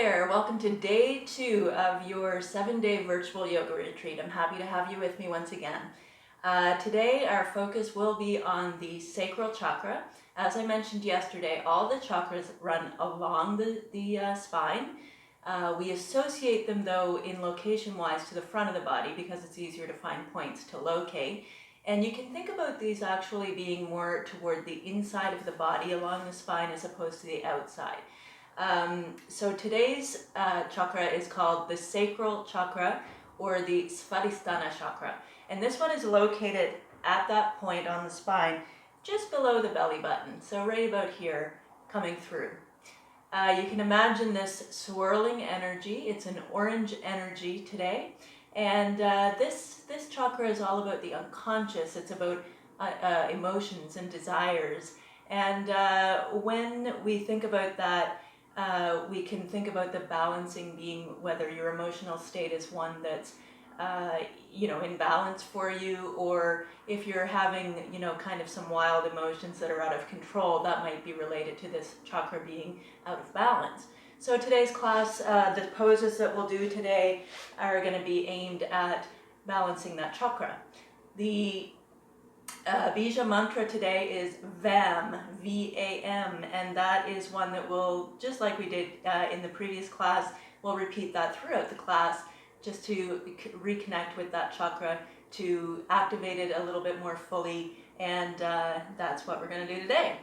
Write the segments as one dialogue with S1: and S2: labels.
S1: there, welcome to day 2 of your 7-day virtual yoga retreat. I'm happy to have you with me once again. Today our focus will be on the sacral chakra. As I mentioned yesterday, all the chakras run along the spine. We associate them though in location-wise to the front of the body because it's easier to find points to locate. And you can think about these actually being more toward the inside of the body along the spine as opposed to the outside. So today's chakra is called the sacral chakra or the Svadhisthana chakra. And this one is located at that point on the spine just below the belly button. So right about here coming through. You can imagine this swirling energy. It's an orange energy today. And this chakra is all about the unconscious. It's about emotions and desires. And when we think about that, we can think about the balancing being whether your emotional state is one that's in balance for you, or if you're having kind of some wild emotions that are out of control, that might be related to this chakra being out of balance. So today's class, the poses that we'll do today are going to be aimed at balancing that chakra. The Bija mantra today is VAM, V-A-M, and that is one that we'll, just like we did in the previous class, we'll repeat that throughout the class just to reconnect with that chakra, to activate it a little bit more fully, and that's what we're going to do today.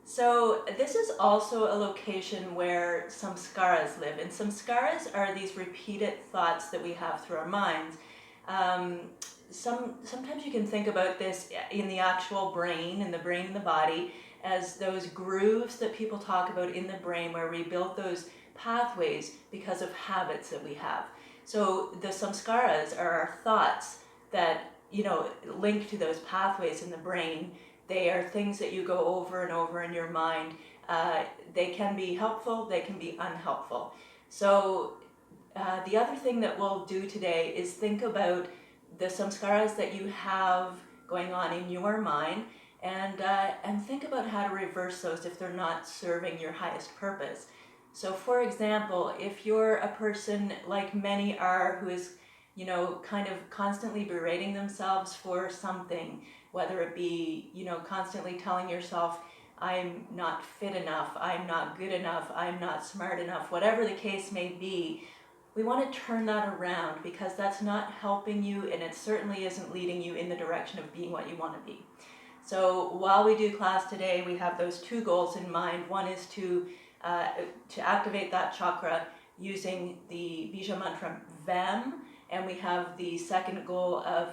S1: So this is also a location where samskaras live, and samskaras are these repeated thoughts that we have through our minds. Sometimes you can think about this in the actual brain, in the body, as those grooves that people talk about in the brain where we build those pathways because of habits that we have. So the samskaras are our thoughts that, link to those pathways in the brain. They are things that you go over and over in your mind. They can be helpful, they can be unhelpful. So the other thing that we'll do today is think about the samskaras that you have going on in your mind, and think about how to reverse those if they're not serving your highest purpose. So for example, if you're a person like many are who is, kind of constantly berating themselves for something, whether it be, constantly telling yourself, I'm not fit enough, I'm not good enough, I'm not smart enough, whatever the case may be, we want to turn that around because that's not helping you, and it certainly isn't leading you in the direction of being what you want to be. So while we do class today, we have those two goals in mind. One is to activate that chakra using the Bija mantra VAM, and we have the second goal of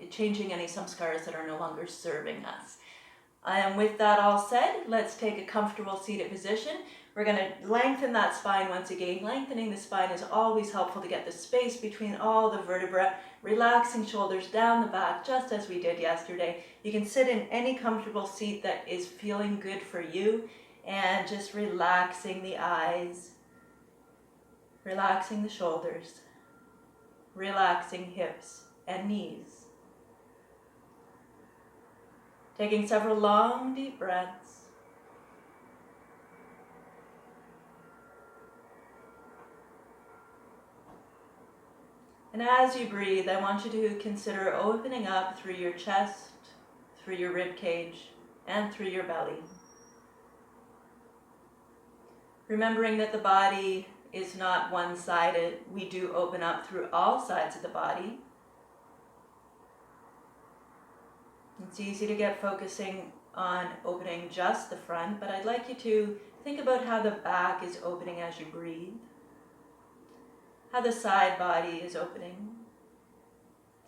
S1: changing any samskaras that are no longer serving us. And with that all said, let's take a comfortable seated position. We're going to lengthen that spine once again. Lengthening the spine is always helpful to get the space between all the vertebrae. Relaxing shoulders down the back, just as we did yesterday. You can sit in any comfortable seat that is feeling good for you, and just relaxing the eyes, relaxing the shoulders, relaxing hips and knees. Taking several long, deep breaths. And as you breathe, I want you to consider opening up through your chest, through your rib cage, and through your belly. Remembering that the body is not one-sided, we do open up through all sides of the body. It's easy to get focusing on opening just the front, but I'd like you to think about how the back is opening as you breathe, how the side body is opening.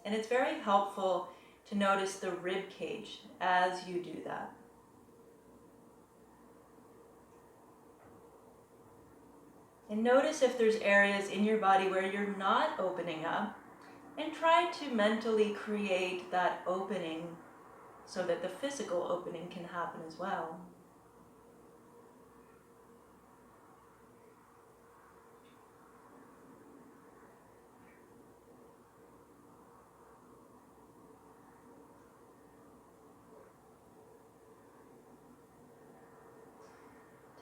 S1: And it's very helpful to notice the rib cage as you do that. And notice if there's areas in your body where you're not opening up, and try to mentally create that opening so that the physical opening can happen as well.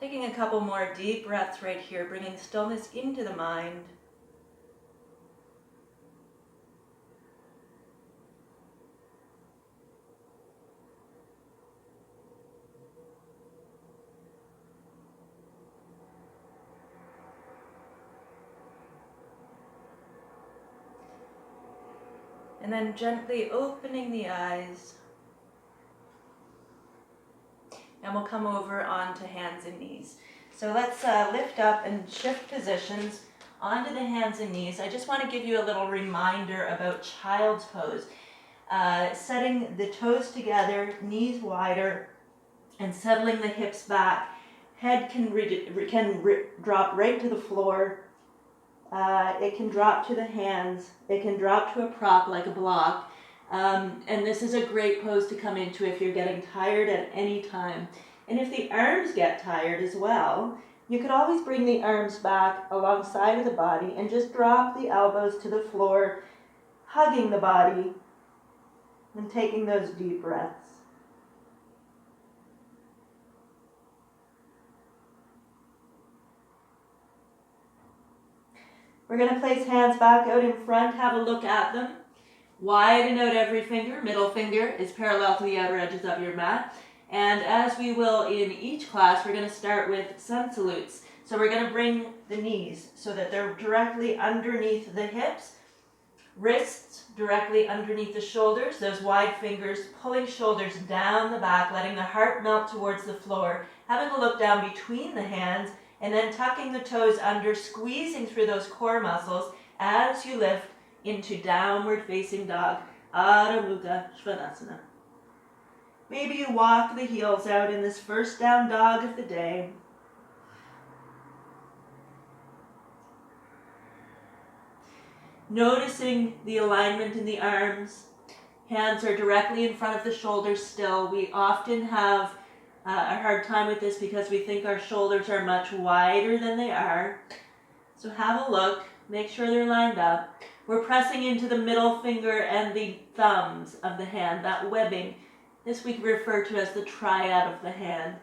S1: Taking a couple more deep breaths right here, bringing stillness into the mind. And then gently opening the eyes. And we'll come over onto hands and knees. So let's lift up and shift positions onto the hands and knees. I just want to give you a little reminder about child's pose. Setting the toes together, knees wider, and settling the hips back. Head can drop right to the floor. It can drop to the hands. It can drop to a prop like a block. And this is a great pose to come into if you're getting tired at any time. And if the arms get tired as well, you could always bring the arms back alongside of the body and just drop the elbows to the floor, hugging the body and taking those deep breaths. We're going to place hands back out in front, have a look at them. Widen out every finger. Middle finger is parallel to the outer edges of your mat. And as we will in each class, we're going to start with sun salutes. So we're going to bring the knees so that they're directly underneath the hips. Wrists directly underneath the shoulders. Those wide fingers pulling shoulders down the back, letting the heart melt towards the floor. Having a look down between the hands and then tucking the toes under, squeezing through those core muscles as you lift into downward facing dog, Adho Mukha Svanasana. Maybe you walk the heels out in this first down dog of the day. Noticing the alignment in the arms. Hands are directly in front of the shoulders still. We often have a hard time with this because we think our shoulders are much wider than they are. So have a look, make sure they're lined up. We're pressing into the middle finger and the thumbs of the hand, that webbing. This we refer to as the triad of the hand.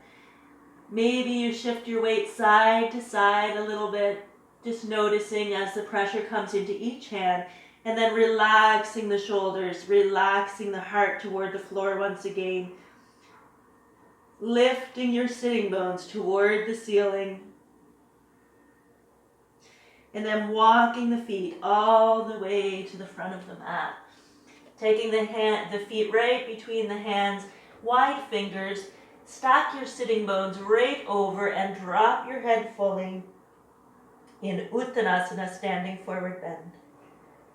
S1: Maybe you shift your weight side to side a little bit, just noticing as the pressure comes into each hand, and then relaxing the shoulders, relaxing the heart toward the floor once again. Lifting your sitting bones toward the ceiling. And then walking the feet all the way to the front of the mat. Taking the feet right between the hands, wide fingers, stack your sitting bones right over and drop your head fully in Uttanasana, standing forward bend.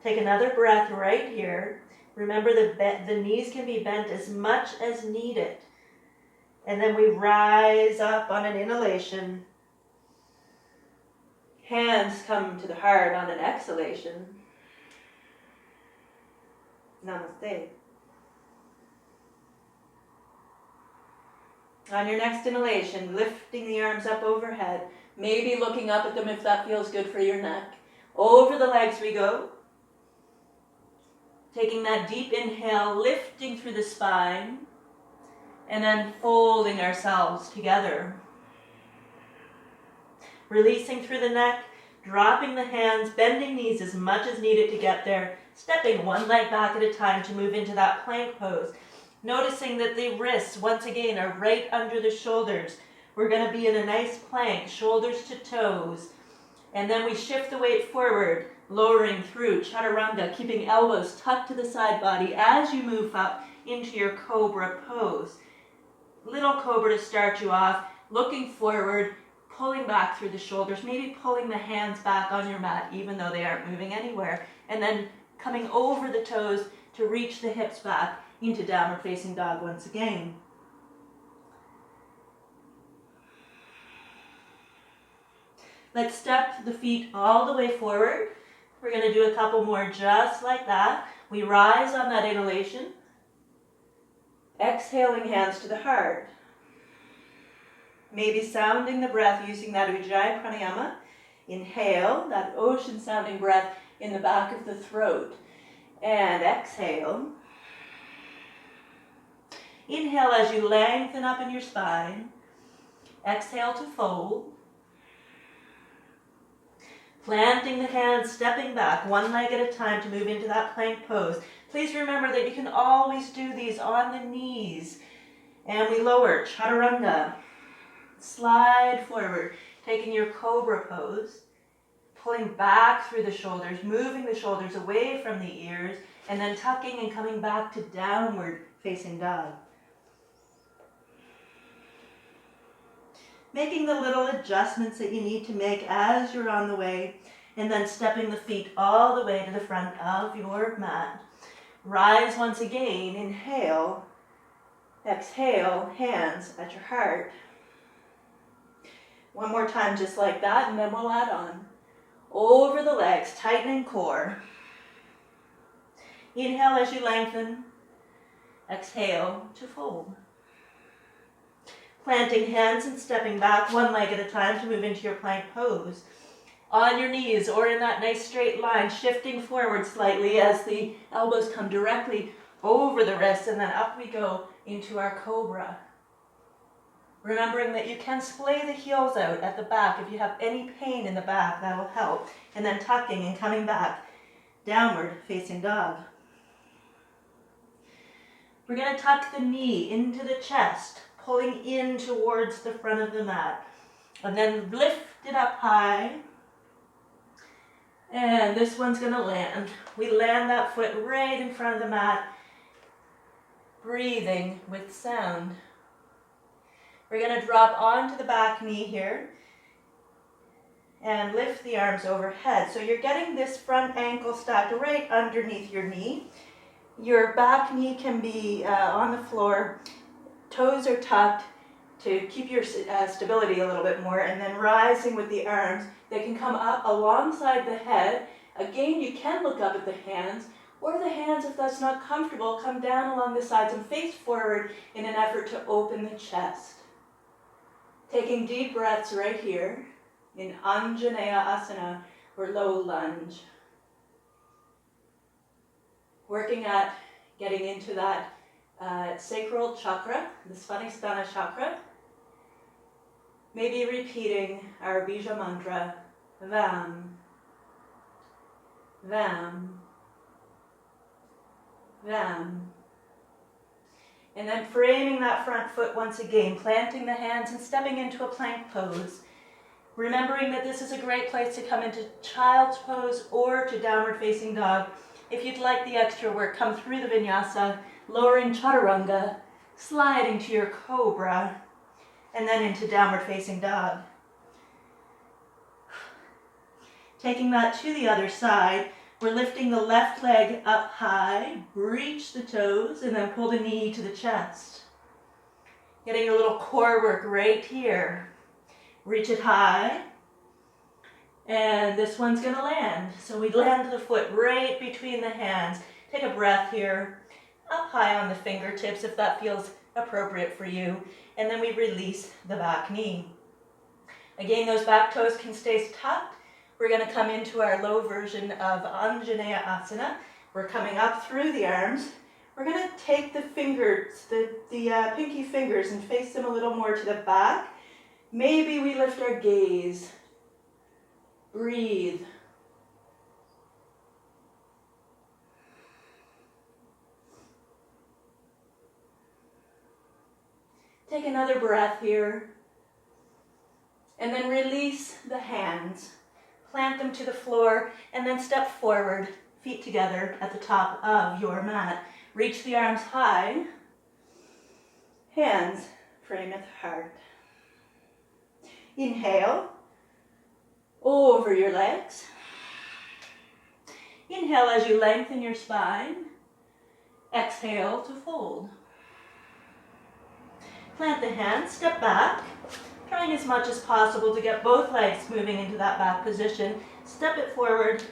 S1: Take another breath right here. Remember the knees can be bent as much as needed. And then we rise up on an inhalation. Hands come to the heart on an exhalation. Namaste. On your next inhalation, lifting the arms up overhead, maybe looking up at them if that feels good for your neck. Over the legs we go. Taking that deep inhale, lifting through the spine, and then folding ourselves together. Releasing through the neck, dropping the hands, bending knees as much as needed to get there, stepping one leg back at a time to move into that plank pose. Noticing that the wrists, once again, are right under the shoulders. We're going to be in a nice plank, shoulders to toes. And then we shift the weight forward, lowering through chaturanga, keeping elbows tucked to the side body as you move up into your cobra pose. Little cobra to start you off, looking forward, pulling back through the shoulders, maybe pulling the hands back on your mat even though they aren't moving anywhere, and then coming over the toes to reach the hips back into downward facing dog once again. Let's step the feet all the way forward. We're going to do a couple more just like that. We rise on that inhalation. Exhaling hands to the heart. Maybe sounding the breath using that Ujjayi Pranayama. Inhale, that ocean sounding breath in the back of the throat. And exhale. Inhale as you lengthen up in your spine. Exhale to fold. Planting the hands, stepping back, one leg at a time to move into that plank pose. Please remember that you can always do these on the knees. And we lower, chaturanga. Slide forward, taking your cobra pose. Pulling back through the shoulders, moving the shoulders away from the ears, and then tucking and coming back to downward facing dog. Making the little adjustments that you need to make as you're on the way, and then stepping the feet all the way to the front of your mat. Rise once again, inhale, exhale, hands at your heart. One more time just like that, and then we'll add on. Over the legs, tightening core. Inhale as you lengthen. Exhale to fold. Planting hands and stepping back one leg at a time to move into your plank pose. On your knees or in that nice straight line, shifting forward slightly as the elbows come directly over the wrists, and then up we go into our cobra. Remembering that you can splay the heels out at the back. If you have any pain in the back, that will help. And then tucking and coming back, downward facing dog. We're going to tuck the knee into the chest, pulling in towards the front of the mat. And then lift it up high. And this one's going to land. We land that foot right in front of the mat, breathing with sound. We're going to drop onto the back knee here and lift the arms overhead. So you're getting this front ankle stacked right underneath your knee. Your back knee can be on the floor. Toes are tucked to keep your stability a little bit more, and then rising with the arms. They can come up alongside the head. Again, you can look up at the hands, or the hands, if that's not comfortable, come down along the sides and face forward in an effort to open the chest. Taking deep breaths right here in Anjaneya Asana, or low lunge. Working at getting into that sacral chakra, the Svanistana chakra. Maybe repeating our bija mantra, Vam, Vam, Vam. And then framing that front foot once again, planting the hands and stepping into a plank pose. Remembering that this is a great place to come into child's pose or to downward facing dog. If you'd like the extra work, come through the vinyasa, lowering chaturanga, sliding to your cobra, and then into downward facing dog. Taking that to the other side, we're lifting the left leg up high, reach the toes, and then pull the knee to the chest. Getting a little core work right here. Reach it high, and this one's gonna land. So we land the foot right between the hands. Take a breath here, up high on the fingertips if that feels appropriate for you, and then we release the back knee. Again, those back toes can stay tucked. We're going to come into our low version of Anjaneya Asana. We're coming up through the arms. We're going to take the fingers, the pinky fingers, and face them a little more to the back. Maybe we lift our gaze. Breathe. Take another breath here. And then release the hands. Plant them to the floor, and then step forward, feet together at the top of your mat. Reach the arms high. Hands frame at the heart. Inhale, over your legs. Inhale as you lengthen your spine. Exhale to fold. Plant the hands, step back. Trying as much as possible to get both legs moving into that back position. Step it forward,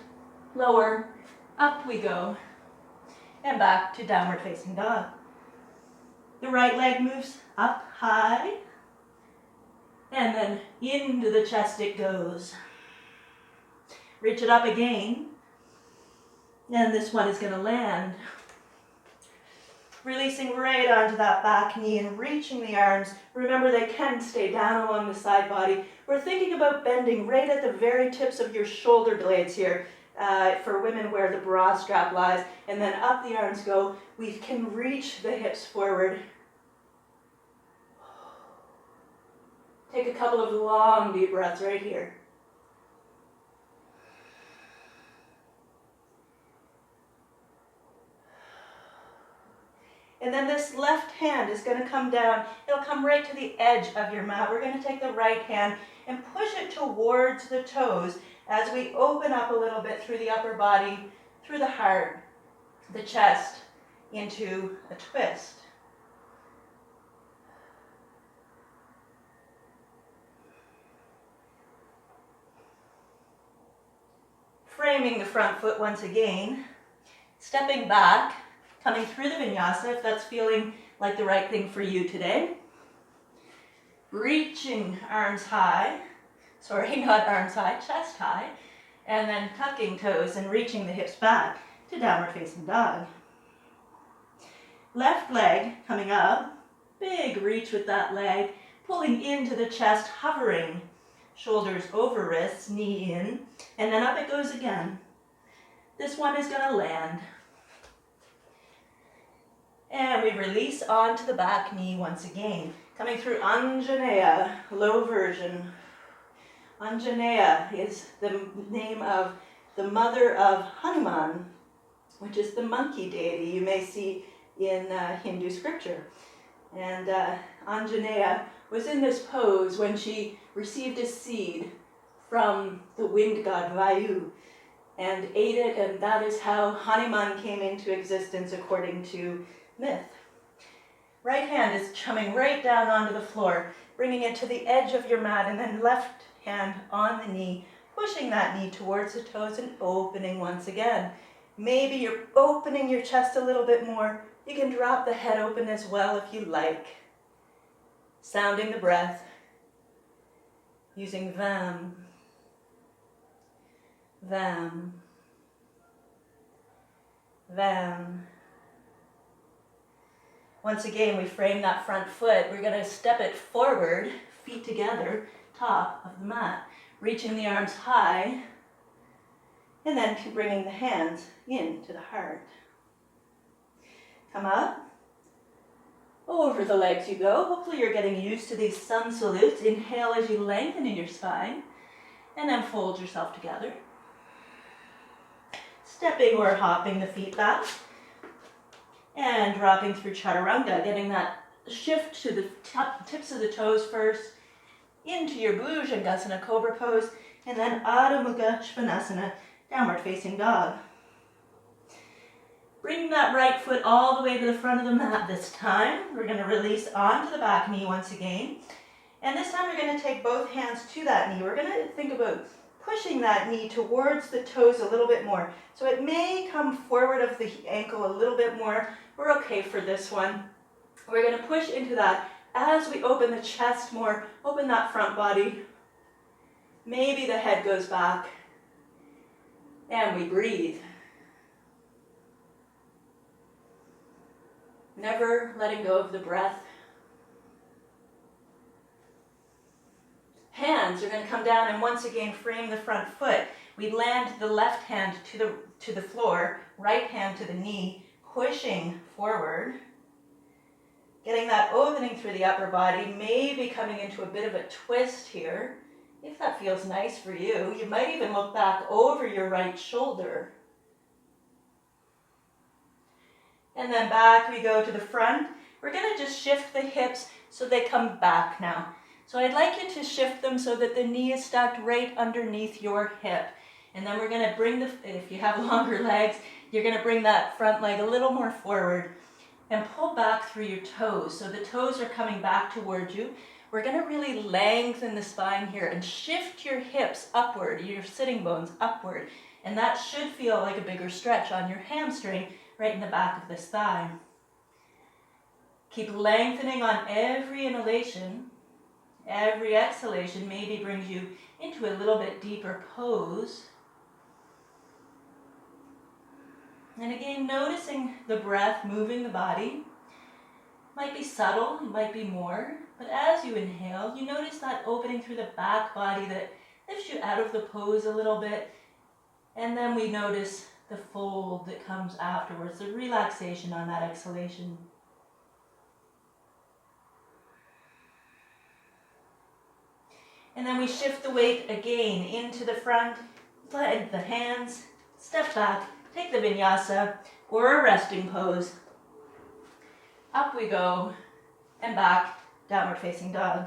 S1: lower, up we go, and back to downward facing dog. The right leg moves up high, and then into the chest it goes. Reach it up again, and this one is going to land. Releasing right onto that back knee and reaching the arms. Remember, they can stay down along the side body. We're thinking about bending right at the very tips of your shoulder blades here. For women where the bra strap lies, and then up the arms go. We can reach the hips forward. Take a couple of long deep breaths right here. And then this left hand is going to come down. It'll come right to the edge of your mat. We're going to take the right hand and push it towards the toes as we open up a little bit through the upper body, through the heart, the chest, into a twist. Framing the front foot once again, stepping back, coming through the vinyasa if that's feeling like the right thing for you today. Reaching arms high, not arms high, chest high, and then tucking toes and reaching the hips back to downward facing dog. Left leg coming up, big reach with that leg, pulling into the chest, hovering, shoulders over wrists, knee in, and then up it goes again. This one is going to land. And we release onto the back knee once again. Coming through Anjaneya, low version. Anjaneya is the name of the mother of Hanuman, which is the monkey deity you may see in Hindu scripture. And Anjaneya was in this pose when she received a seed from the wind god Vayu and ate it, and that is how Hanuman came into existence according to myth. Right hand is coming right down onto the floor, bringing it to the edge of your mat, and then left hand on the knee, pushing that knee towards the toes and opening once again. Maybe you're opening your chest a little bit more. You can drop the head open as well if you like. Sounding the breath, using Vam, Vam, Vam. Once again, we frame that front foot. We're going to step it forward, feet together, top of the mat, reaching the arms high, and then bringing the hands into the heart. Come up. Over the legs you go. Hopefully you're getting used to these sun salutes. Inhale as you lengthen in your spine, and then fold yourself together. Stepping or hopping the feet back, and dropping through Chaturanga, getting that shift to the tips of the toes first, into your Bhujangasana Cobra pose, and then Adho Mukha Svanasana, downward facing dog. Bring that right foot all the way to the front of the mat this time. We're going to release onto the back knee once again. And this time we're going to take both hands to that knee. We're going to think about pushing that knee towards the toes a little bit more. So it may come forward of the ankle a little bit more. We're okay for this one. We're going to push into that as we open the chest more, open that front body. Maybe the head goes back. And we breathe. Never letting go of the breath. Hands are going to come down and once again frame the front foot. We land the left hand to the floor, right hand to the knee, pushing forward. Getting that opening through the upper body, maybe coming into a bit of a twist here. If that feels nice for you, you might even look back over your right shoulder. And then back we go to the front. We're going to just shift the hips so they come back now. So I'd like you to shift them so that the knee is stacked right underneath your hip. And then we're going to bring if you have longer legs, you're going to bring that front leg a little more forward and pull back through your toes. So the toes are coming back towards you. We're going to really lengthen the spine here and shift your hips upward, your sitting bones upward. And that should feel like a bigger stretch on your hamstring right in the back of this thigh. Keep lengthening on every inhalation. Every exhalation maybe brings you into a little bit deeper pose. And again, noticing the breath moving the body. Might be subtle, it might be more, but as you inhale, you notice that opening through the back body that lifts you out of the pose a little bit, and then we notice the fold that comes afterwards, the relaxation on that exhalation. And then we shift the weight again into the front, let the hands, step back, take the vinyasa or a resting pose. Up we go and back, downward facing dog.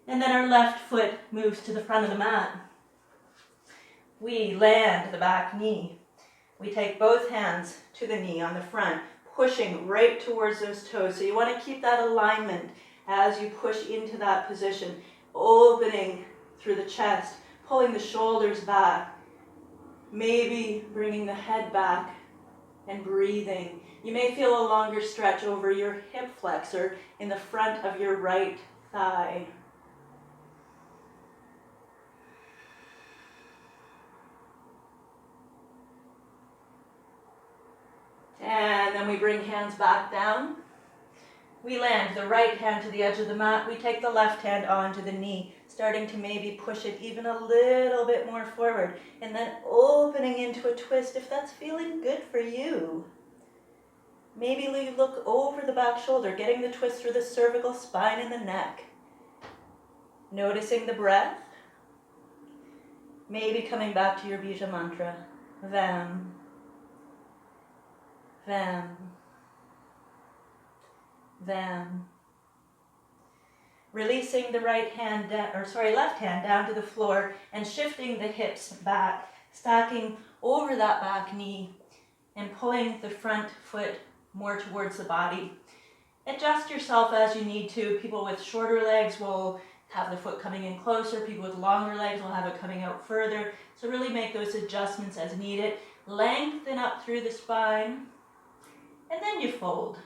S1: And then our left foot moves to the front of the mat. We land the back knee. We take both hands to the knee on the front, pushing right towards those toes. So you want to keep that alignment as you push into that position, opening through the chest, pulling the shoulders back, maybe bringing the head back and breathing. You may feel a longer stretch over your hip flexor in the front of your right thigh. And then we bring hands back down. We land the right hand to the edge of the mat. We take the left hand onto the knee, starting to maybe push it even a little bit more forward, and then opening into a twist if that's feeling good for you. Maybe you look over the back shoulder, getting the twist through the cervical spine and the neck. Noticing the breath. Maybe coming back to your Bija mantra. Vam. Vam. Vam. Releasing the left hand down to the floor and shifting the hips back, stacking over that back knee and pulling the front foot more towards the body. Adjust yourself as you need to. People with shorter legs will have the foot coming in closer. People with longer legs will have it coming out further. So really make those adjustments as needed. Lengthen up through the spine. And then you fold.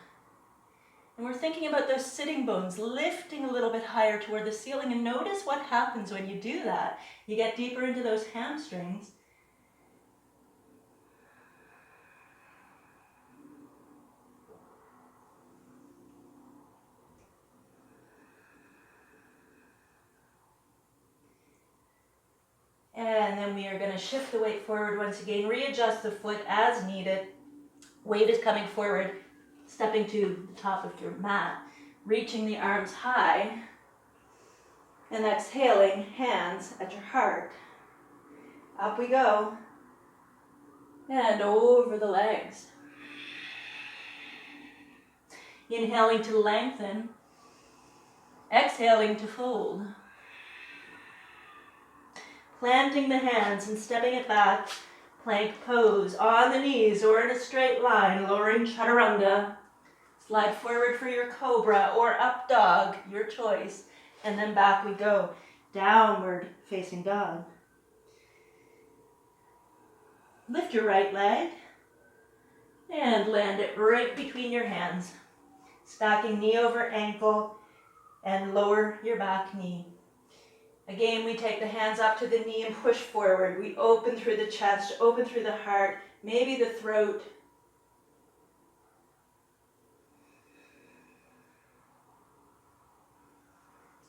S1: And we're thinking about those sitting bones, lifting a little bit higher toward the ceiling, and notice what happens when you do that. You get deeper into those hamstrings. And then we are going to shift the weight forward once again, readjust the foot as needed. Weight is coming forward, stepping to the top of your mat, reaching the arms high, and exhaling, hands at your heart. Up we go, and over the legs. Inhaling to lengthen, exhaling to fold. Planting the hands and stepping it back, plank pose on the knees or in a straight line, lowering chaturanga. Slide forward for your cobra or up dog, your choice. And then back we go, downward facing dog. Lift your right leg and land it right between your hands. Stacking knee over ankle and lower your back knee. Again, we take the hands up to the knee and push forward. We open through the chest, open through the heart, maybe the throat.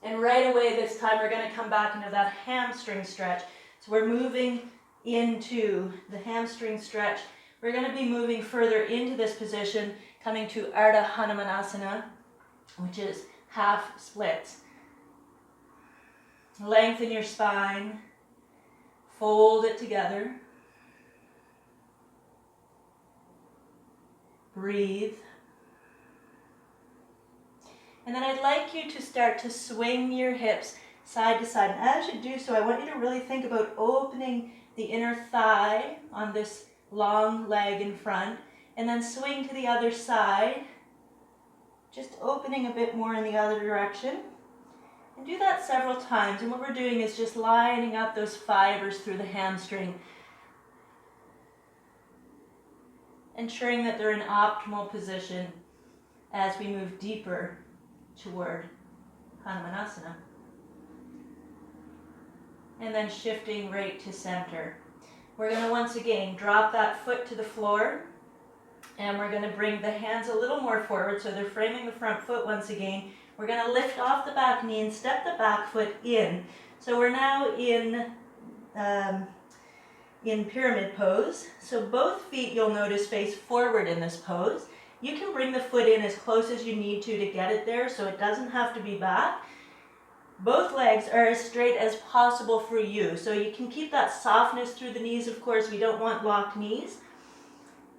S1: And right away this time we're going to come back into that hamstring stretch. So we're moving into the hamstring stretch. We're going to be moving further into this position, coming to Ardha Hanumanasana, which is half splits. Lengthen your spine, fold it together, breathe. And then I'd like you to start to swing your hips side to side. And as you do so, I want you to really think about opening the inner thigh on this long leg in front, and then swing to the other side, just opening a bit more in the other direction. And do that several times. And what we're doing is just lining up those fibers through the hamstring, ensuring that they're in optimal position as we move deeper toward Hanumanasana. And then shifting right to center. We're going to once again drop that foot to the floor, and we're going to bring the hands a little more forward so they're framing the front foot once again. We're going to lift off the back knee and step the back foot in. So we're now in pyramid pose. So both feet, you'll notice, face forward in this pose. You can bring the foot in as close as you need to get it there, so it doesn't have to be back. Both legs are as straight as possible for you, so you can keep that softness through the knees. Of course, we don't want locked knees.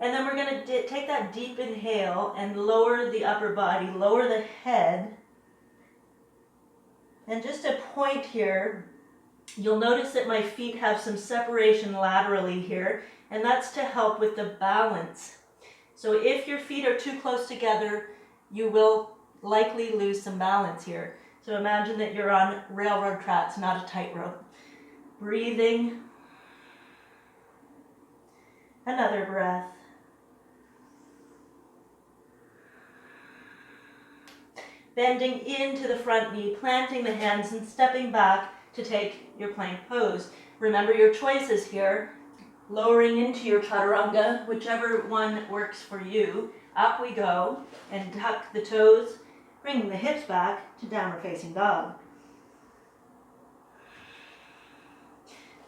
S1: And then we're going to take that deep inhale and lower the upper body, lower the head. And just a point here, you'll notice that my feet have some separation laterally here, and that's to help with the balance. So if your feet are too close together, you will likely lose some balance here. So imagine that you're on railroad tracks, not a tightrope. Breathing. Another breath. Bending into the front knee, planting the hands and stepping back to take your plank pose. Remember your choices here. Lowering into your chaturanga, whichever one works for you. Up we go, and tuck the toes, bringing the hips back to downward facing dog.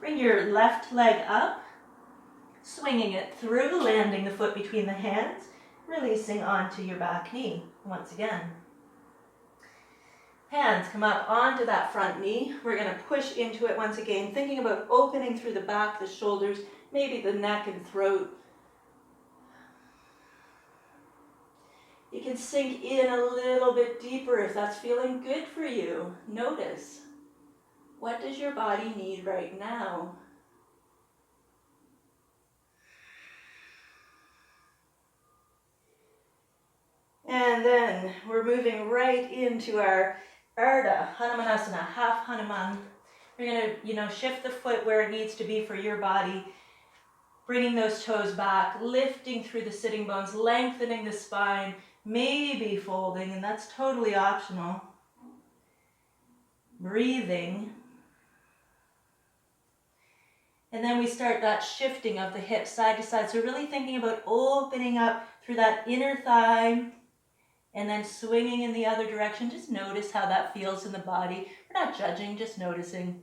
S1: Bring your left leg up, swinging it through, landing the foot between the hands, releasing onto your back knee once again. Hands come up onto that front knee. We're going to push into it once again, thinking about opening through the back, the shoulders, maybe the neck and throat. You can sink in a little bit deeper if that's feeling good for you. Notice, what does your body need right now? And then we're moving right into our Ardha Hanumanasana, half Hanuman. We're going to, shift the foot where it needs to be for your body, bringing those toes back, lifting through the sitting bones, lengthening the spine, maybe folding, and that's totally optional. Breathing. And then we start that shifting of the hips side to side. So really thinking about opening up through that inner thigh, and then swinging in the other direction. Just notice how that feels in the body. We're not judging, just noticing.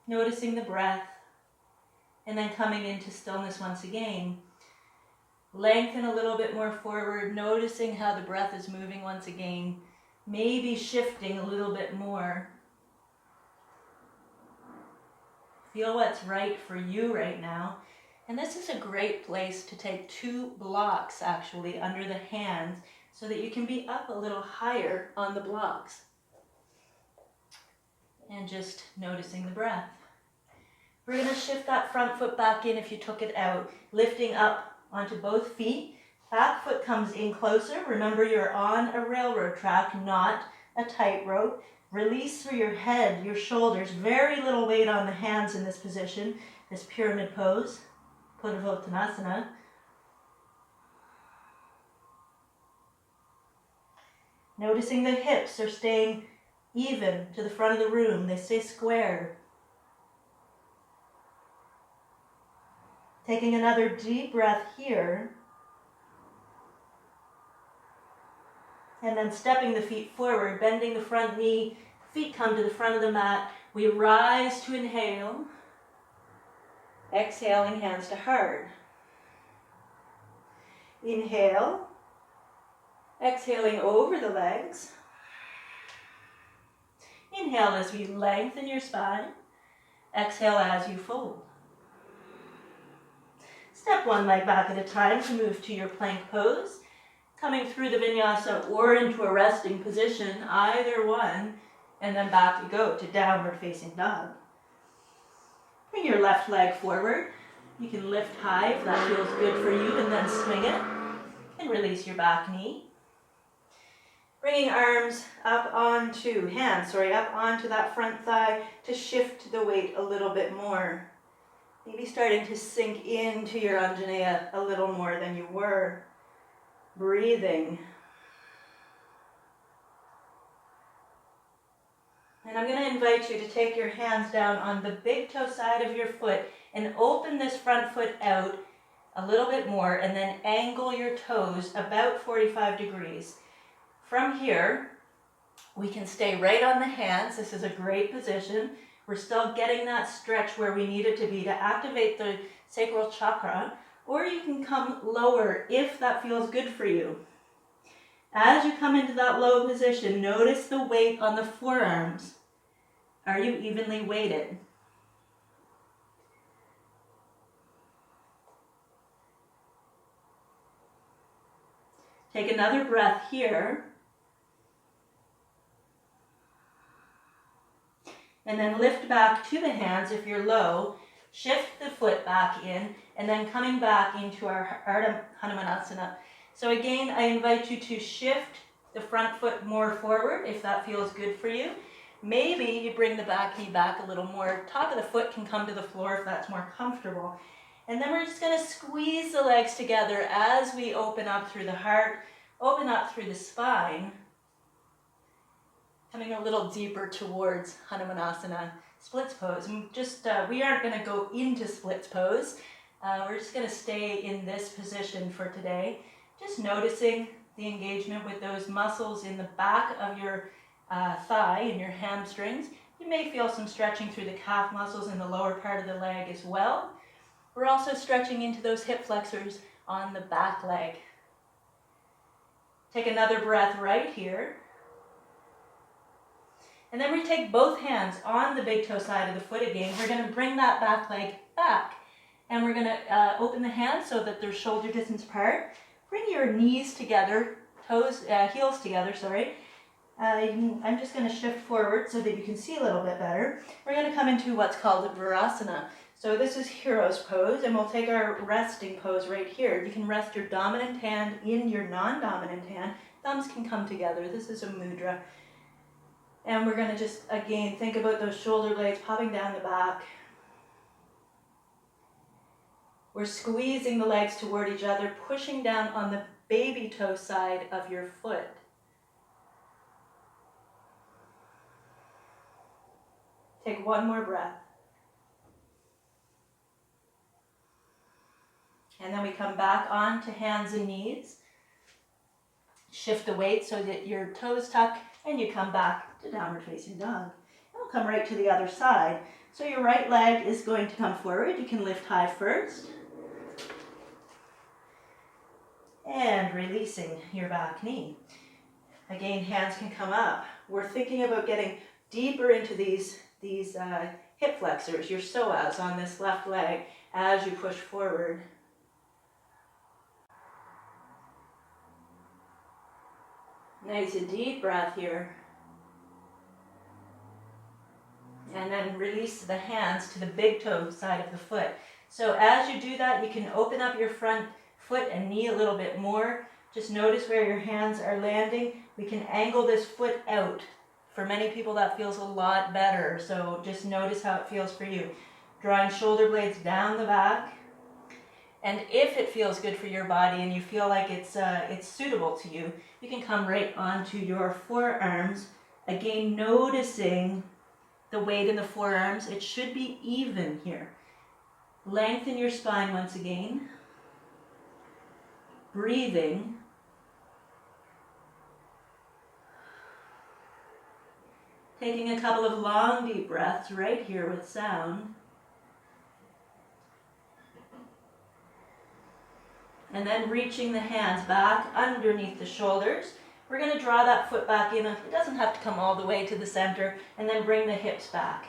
S1: Noticing the breath, and then coming into stillness once again. Lengthen a little bit more forward, noticing how the breath is moving once again. Maybe shifting a little bit more. Feel what's right for you right now. And this is a great place to take 2 blocks actually under the hands so that you can be up a little higher on the blocks. And just noticing the breath. We're going to shift that front foot back in if you took it out, lifting up onto both feet. Back foot comes in closer. Remember, you're on a railroad track, not a tightrope. Release through your head, your shoulders, very little weight on the hands in this position, this pyramid pose, Purnavottanasana. Noticing the hips are staying even to the front of the room, they stay square. Taking another deep breath here. And then stepping the feet forward, bending the front knee, feet come to the front of the mat. We rise to inhale. Exhaling, hands to heart. Inhale. Exhaling over the legs. Inhale as you lengthen your spine. Exhale as you fold. Step one leg back at a time to move to your plank pose. Coming through the vinyasa or into a resting position, either one, and then back you go to downward facing dog. Bring your left leg forward. You can lift high if that feels good for you, and then swing it. And release your back knee. Bringing arms up onto, up onto that front thigh to shift the weight a little bit more. Maybe starting to sink into your Anjaneya a little more than you were. Breathing. And I'm going to invite you to take your hands down on the big toe side of your foot and open this front foot out a little bit more, and then angle your toes about 45 degrees. From here, we can stay right on the hands. This is a great position. We're still getting that stretch where we need it to be to activate the sacral chakra, or you can come lower if that feels good for you. As you come into that low position, notice the weight on the forearms. Are you evenly weighted? Take another breath here. And then lift back to the hands if you're low. Shift the foot back in, and then coming back into our Ardha Hanumanasana. So again, I invite you to shift the front foot more forward if that feels good for you. Maybe you bring the back knee back a little more. Top of the foot can come to the floor if that's more comfortable. And then we're just going to squeeze the legs together as we open up through the heart, open up through the spine, coming a little deeper towards Hanumanasana, splits pose. And just we aren't going to go into splits pose. We're just going to stay in this position for today. Just noticing the engagement with those muscles in the back of your thigh and your hamstrings. You may feel some stretching through the calf muscles in the lower part of the leg as well. We're also stretching into those hip flexors on the back leg. Take another breath right here. And then we take both hands on the big toe side of the foot again. We're going to bring that back leg back. And we're going to open the hands so that they're shoulder distance apart. Bring your knees together, heels together, sorry. I'm just going to shift forward so that you can see a little bit better. We're going to come into what's called a Virasana. So this is hero's pose, and we'll take our resting pose right here. You can rest your dominant hand in your non-dominant hand. Thumbs can come together. This is a mudra. And we're going to just, again, think about those shoulder blades popping down the back. We're squeezing the legs toward each other, pushing down on the baby toe side of your foot. Take one more breath. And then we come back on to hands and knees. Shift the weight so that your toes tuck, and you come back to downward facing dog. And we'll come right to the other side. So your right leg is going to come forward. You can lift high first. And releasing your back knee. Again, hands can come up. We're thinking about getting deeper into these hip flexors, your psoas on this left leg as you push forward. Nice, a deep breath here. And then release the hands to the big toe side of the foot. So as you do that, you can open up your front foot and knee a little bit more. Just notice where your hands are landing. We can angle this foot out. For many people that feels a lot better, so just notice how it feels for you. Drawing shoulder blades down the back. And if it feels good for your body and you feel like it's suitable to you, you can come right onto your forearms. Again, noticing the weight in the forearms. It should be even here. Lengthen your spine once again. Breathing. Taking a couple of long, deep breaths right here with sound. And then reaching the hands back underneath the shoulders. We're going to draw that foot back in. It doesn't have to come all the way to the center. And then bring the hips back.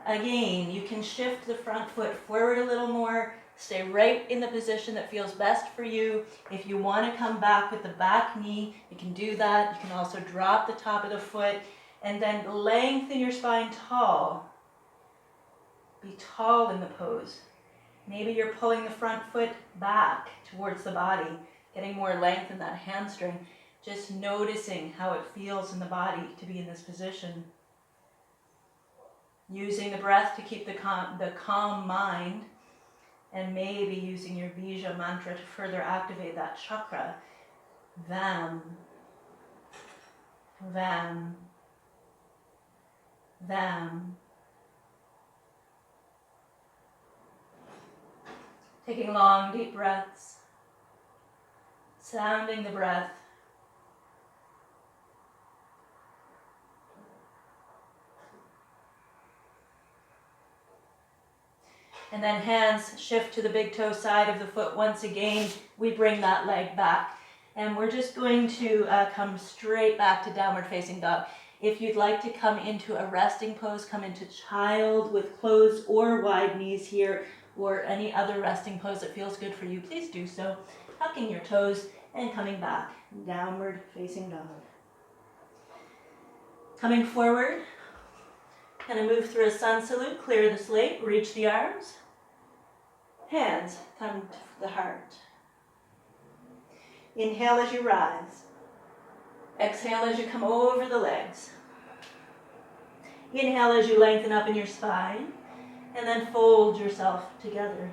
S1: Again, you can shift the front foot forward a little more. Stay right in the position that feels best for you. If you want to come back with the back knee, you can do that. You can also drop the top of the foot. And then lengthen your spine tall. Be tall in the pose. Maybe you're pulling the front foot back towards the body, getting more length in that hamstring. Just noticing how it feels in the body to be in this position. Using the breath to keep the calm mind, and maybe using your bija mantra to further activate that chakra. Vam, vam, Vam. Taking long, deep breaths. Sounding the breath. And then hands shift to the big toe side of the foot. Once again, we bring that leg back. And we're just going to come straight back to downward facing dog. If you'd like to come into a resting pose, come into child with closed or wide knees here, or any other resting pose that feels good for you, please do so. Tucking your toes and coming back, downward facing dog. Coming forward, gonna move through a sun salute, clear the slate, reach the arms. Hands come to the heart. Inhale as you rise. Exhale as you come over the legs. Inhale as you lengthen up in your spine, and then fold yourself together.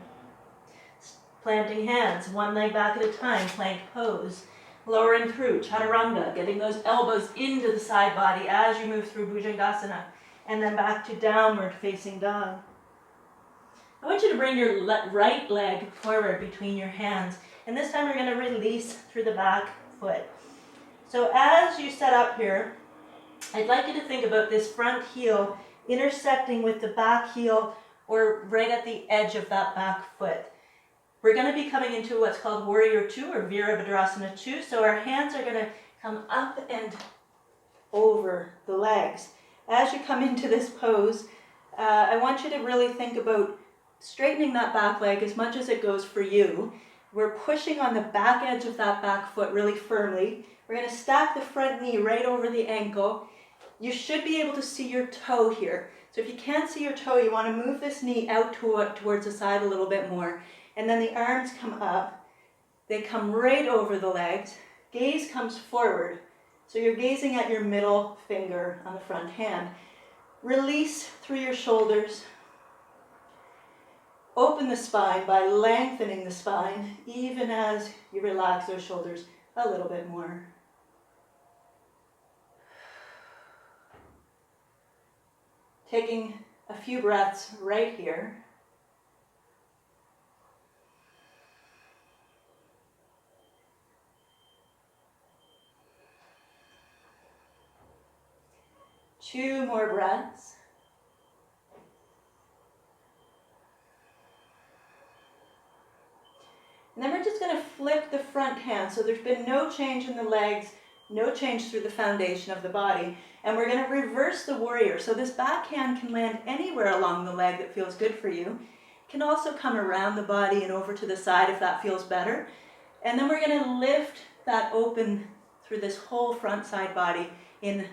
S1: Planting hands, one leg back at a time, plank pose. Lowering through, chaturanga, getting those elbows into the side body as you move through bhujangasana, and then back to downward facing dog. I want you to bring your right leg forward between your hands, and this time we're going to release through the back foot. So as you set up here, I'd like you to think about this front heel intersecting with the back heel or right at the edge of that back foot. We're going to be coming into what's called Warrior 2 or Virabhadrasana 2. So our hands are going to come up and over the legs. As you come into this pose, I want you to really think about straightening that back leg as much as it goes for you. We're pushing on the back edge of that back foot really firmly. We're going to stack the front knee right over the ankle. You should be able to see your toe here. So if you can't see your toe, you want to move this knee out towards the side a little bit more. And then the arms come up. They come right over the legs. Gaze comes forward. So you're gazing at your middle finger on the front hand. Release through your shoulders. Open the spine by lengthening the spine, even as you relax those shoulders a little bit more. Taking a few breaths right here. Two more breaths. And then we're just going to flip the front hand. So there's been no change in the legs, no change through the foundation of the body. And we're going to reverse the warrior. So this back hand can land anywhere along the leg that feels good for you. It can also come around the body and over to the side if that feels better. And then we're going to lift that open through this whole front side body in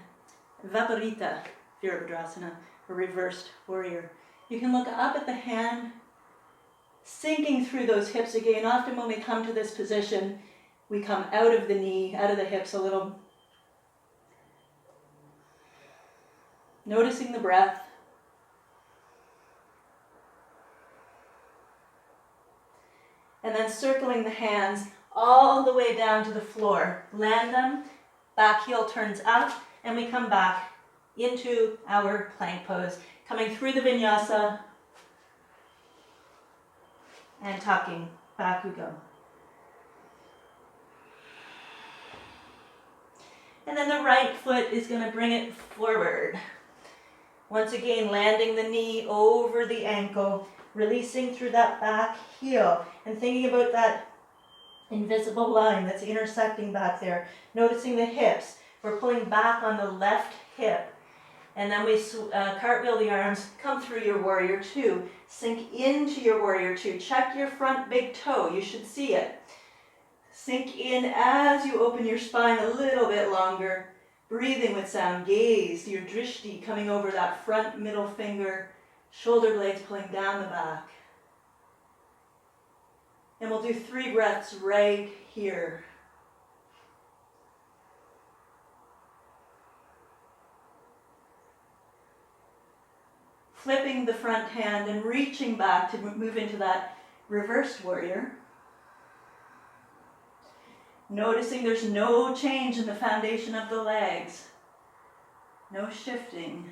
S1: Viparita Virabhadrasana, or reversed warrior. You can look up at the hand, sinking through those hips again. Often when we come to this position, we come out of the knee, out of the hips a little. Noticing the breath. And then circling the hands all the way down to the floor. Land them, back heel turns up, and we come back into our plank pose. Coming through the vinyasa, and tucking, back we go. And then the right foot is going to bring it forward. Once again, landing the knee over the ankle, releasing through that back heel, and thinking about that invisible line that's intersecting back there. Noticing the hips. We're pulling back on the left hip. And then we cartwheel the arms, come through your Warrior 2, sink into your Warrior 2, check your front big toe, you should see it. Sink in as you open your spine a little bit longer, breathing with sound, gaze, your drishti coming over that front middle finger, shoulder blades pulling down the back. And we'll do 3 breaths right here. Flipping the front hand and reaching back to move into that reversed warrior. Noticing there's no change in the foundation of the legs. No shifting.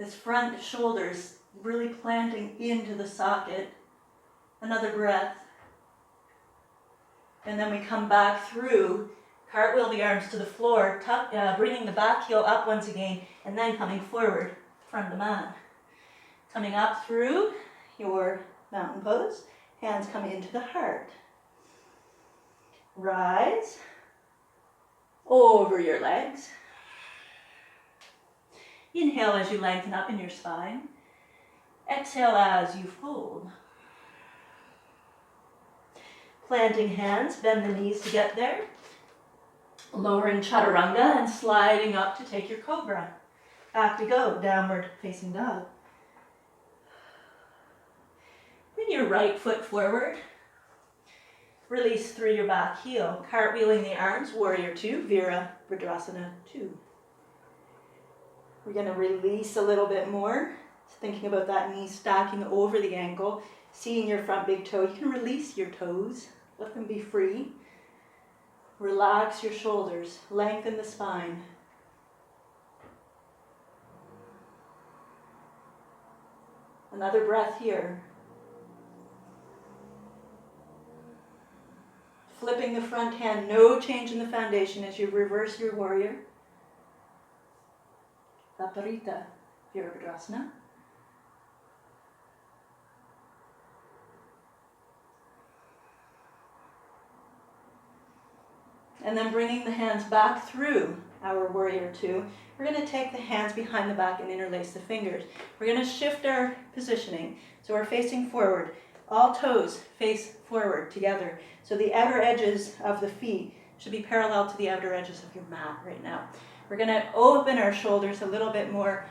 S1: This front shoulders really planting into the socket. Another breath. And then we come back through, cartwheel the arms to the floor, bringing the back heel up once again, and then coming forward from the mat. Coming up through your mountain pose, hands come into the heart. Rise over your legs. Inhale as you lengthen up in your spine. Exhale as you fold. Planting hands, bend the knees to get there. Lowering chaturanga and sliding up to take your cobra. Back to go, downward facing dog. Bring your right foot forward. Release through your back heel. Cartwheeling the arms, warrior two, Virabhadrasana 2. We're going to release a little bit more. Thinking about that knee stacking over the ankle. Seeing your front big toe. You can release your toes. Let them be free. Relax your shoulders. Lengthen the spine. Another breath here. Flipping the front hand, no change in the foundation as you reverse your warrior. Viparita Virabhadrasana. And then bringing the hands back through our warrior two, we're going to take the hands behind the back and interlace the fingers. We're going to shift our positioning. So we're facing forward. All toes face forward together. So the outer edges of the feet should be parallel to the outer edges of your mat right now. We're going to open our shoulders a little bit more,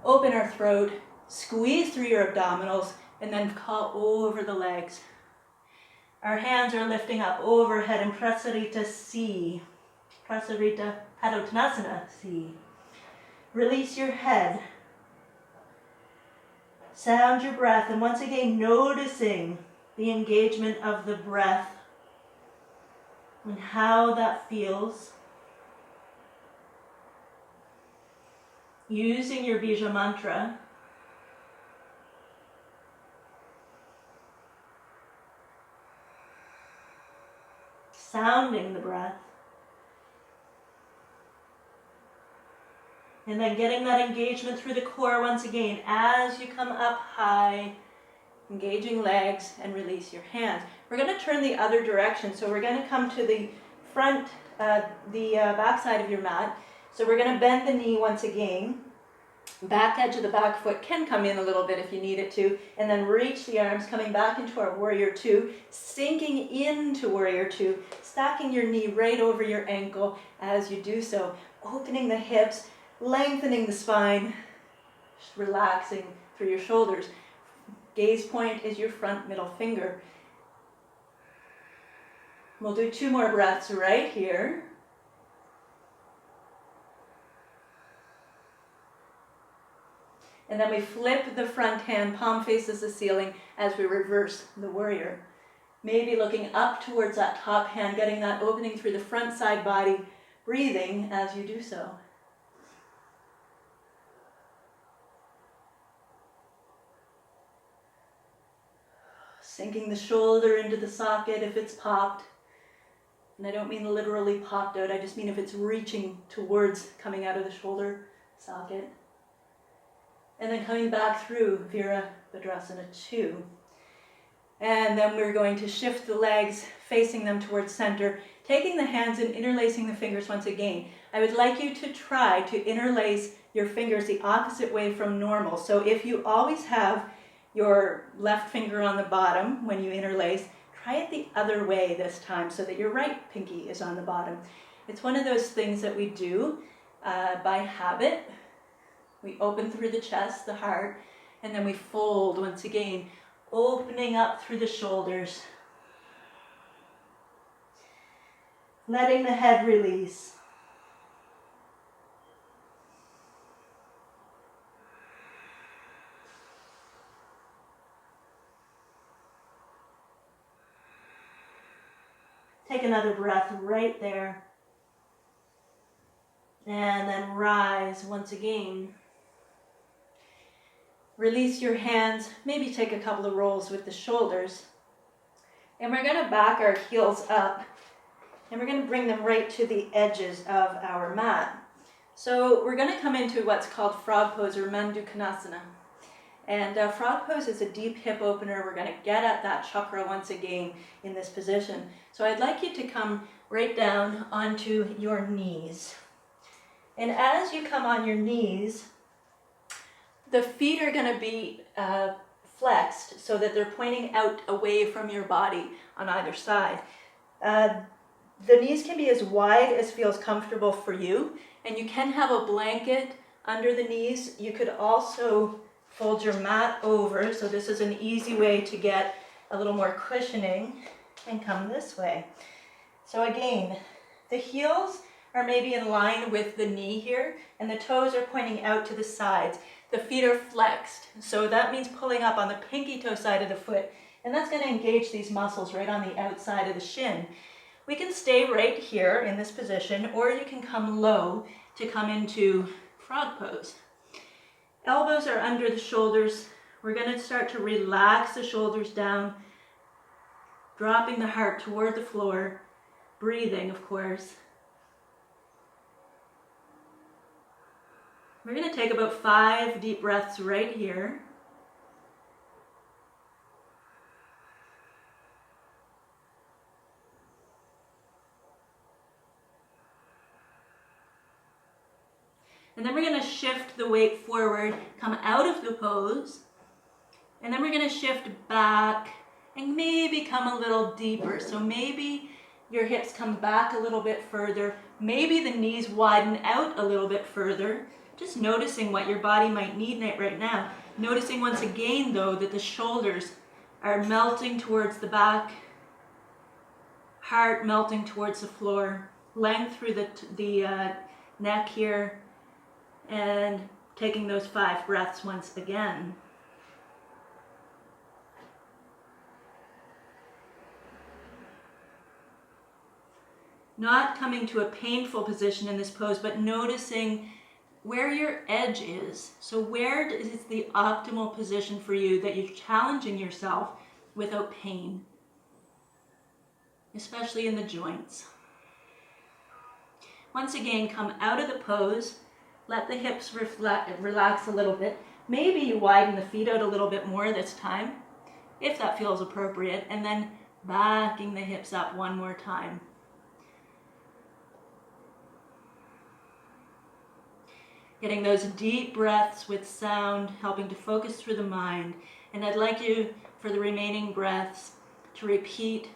S1: open our throat, squeeze through your abdominals, and then call over the legs. Our hands are lifting up overhead in Prasarita C. Prasarita Padottanasana C. Release your head. Sound your breath, and once again noticing the engagement of the breath and how that feels. Using your Bija mantra. Sounding the breath. And then getting that engagement through the core once again as you come up high, engaging legs, and release your hands. We're going to turn the other direction. So we're going to come to the front, back side of your mat. So we're going to bend the knee once again. Back edge of the back foot can come in a little bit if you need it to. And then reach the arms, coming back into our warrior two, sinking into warrior two, stacking your knee right over your ankle as you do so. Opening the hips, lengthening the spine, just relaxing through your shoulders. Gaze point is your front middle finger. We'll do 2 more breaths right here. And then we flip the front hand, palm faces the ceiling as we reverse the warrior. Maybe looking up towards that top hand, getting that opening through the front side body, breathing as you do so. Sinking the shoulder into the socket if it's popped. And I don't mean literally popped out, I just mean if it's reaching towards coming out of the shoulder socket. And then coming back through Virabhadrasana 2. And then we're going to shift the legs, facing them towards center, taking the hands and interlacing the fingers once again. I would like you to try to interlace your fingers the opposite way from normal. So if you always have your left finger on the bottom when you interlace, try it the other way this time so that your right pinky is on the bottom. It's one of those things that we do by habit. We open through the chest, the heart, and then we fold once again, opening up through the shoulders. Letting the head release. Take another breath right there. And then rise once again. Release your hands, maybe take a couple of rolls with the shoulders. And we're going to back our heels up, and we're going to bring them right to the edges of our mat. So we're going to come into what's called frog pose or Mandukanasana. And frog pose is a deep hip opener. We're going to get at that chakra once again in this position. So I'd like you to come right down onto your knees. And as you come on your knees, the feet are going to be flexed so that they're pointing out away from your body on either side. The knees can be as wide as feels comfortable for you, and you can have a blanket under the knees. You could also fold your mat over, so this is an easy way to get a little more cushioning, and come this way. So again, the heels are maybe in line with the knee here, and the toes are pointing out to the sides. The feet are flexed, so that means pulling up on the pinky toe side of the foot, and that's going to engage these muscles right on the outside of the shin. We can stay right here in this position, or you can come low to come into frog pose. Elbows are under the shoulders. We're going to start to relax the shoulders down, dropping the heart toward the floor, breathing, of course. We're going to take about 5 deep breaths right here. And then we're going to shift the weight forward, come out of the pose, and then we're going to shift back and maybe come a little deeper. So maybe your hips come back a little bit further, maybe the knees widen out a little bit further, just noticing what your body might need right now. Noticing once again though that the shoulders are melting towards the back, heart melting towards the floor, length through the neck here, and taking those 5 breaths once again. Not coming to a painful position in this pose, but noticing where your edge is. So where is the optimal position for you that you're challenging yourself without pain, especially in the joints. Once again, come out of the pose. Let the hips relax a little bit. Maybe you widen the feet out a little bit more this time, if that feels appropriate, and then backing the hips up one more time. Getting those deep breaths with sound, helping to focus through the mind. And I'd like you, for the remaining breaths, to repeat